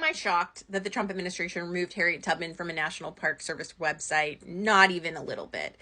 I shocked that the Trump administration removed Harriet Tubman from a National Park Service website? Not even a little bit.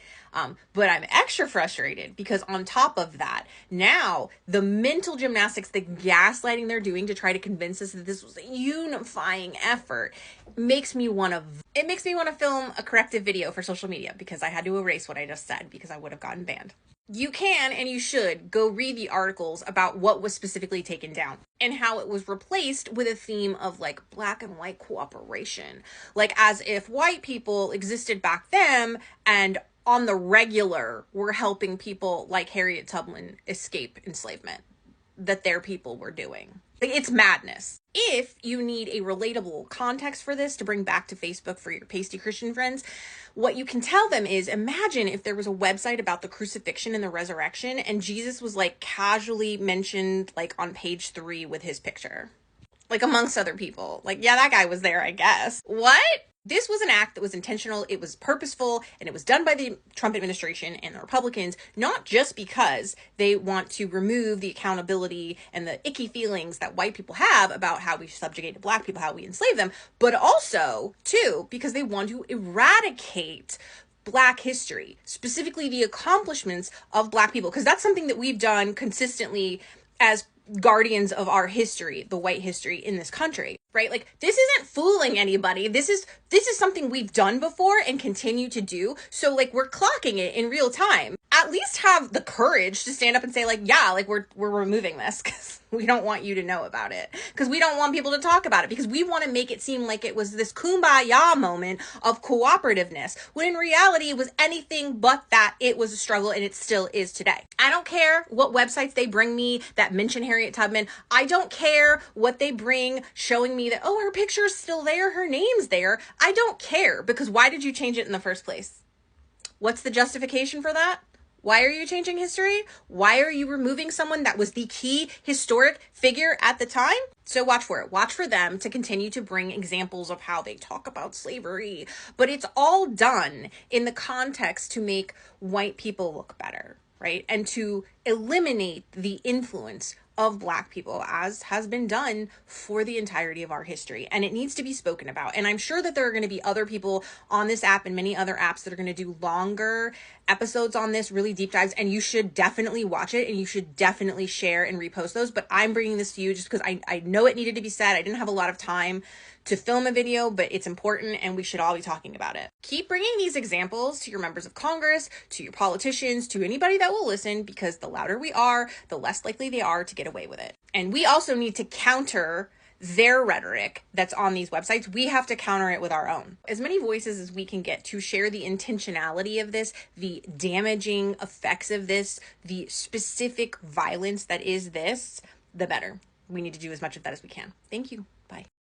But I'm extra frustrated because on top of that, now the mental gymnastics, the gaslighting they're doing to try to convince us that this was a unifying effort makes me want to film a corrective video for social media, because I had to erase what I just said because I would have gotten banned. You can and you should go read the articles about what was specifically taken down and how it was replaced with a theme of like black and white cooperation. Like as if white people existed back then and on the regular were helping people like Harriet Tubman escape enslavement that their people were doing. Like, it's madness. If you need a relatable context for this to bring back to Facebook for your pasty Christian friends, what you can tell them is, imagine if there was a website about the crucifixion and the resurrection and Jesus was like casually mentioned like on page 3 with his picture, like amongst other people. Like, yeah, that guy was there, I guess. What? This was an act that was intentional, it was purposeful, and it was done by the Trump administration and the Republicans, not just because they want to remove the accountability and the icky feelings that white people have about how we subjugated black people, how we enslave them, but also, too, because they want to eradicate black history, specifically the accomplishments of black people, because that's something that we've done consistently as guardians of our history, the white history in this country, right? Like, this isn't fooling anybody. This is something we've done before and continue to do. So like, we're clocking it in real time. At least have the courage to stand up and say like, yeah, like we're removing this because we don't want you to know about it, because we don't want people to talk about it, because we want to make it seem like it was this kumbaya moment of cooperativeness, when in reality it was anything but that. It was a struggle, and it still is today. I don't care what websites they bring me that mention Harriet Tubman. I don't care what they bring showing me that, oh, her picture's still there, her name's there. I don't care, because why did you change it in the first place? What's the justification for that? Why are you changing history? Why are you removing someone that was the key historic figure at the time? So watch for it. Watch for them to continue to bring examples of how they talk about slavery. But it's all done in the context to make white people look better, right? And to eliminate the influence of black people, as has been done for the entirety of our history. And it needs to be spoken about. And I'm sure that there are going to be other people on this app and many other apps that are going to do longer episodes on this, really deep dives, and you should definitely watch it, and you should definitely share and repost those. But I'm bringing this to you just because I know it needed to be said. I didn't have a lot of time to film a video, but it's important and we should all be talking about it. Keep bringing these examples to your members of Congress, to your politicians, to anybody that will listen, because the louder we are, the less likely they are to get away with it. And we also need to counter their rhetoric that's on these websites. We have to counter it with our own. As many voices as we can get to share the intentionality of this, the damaging effects of this, the specific violence that is this, the better. We need to do as much of that as we can. Thank you. Bye.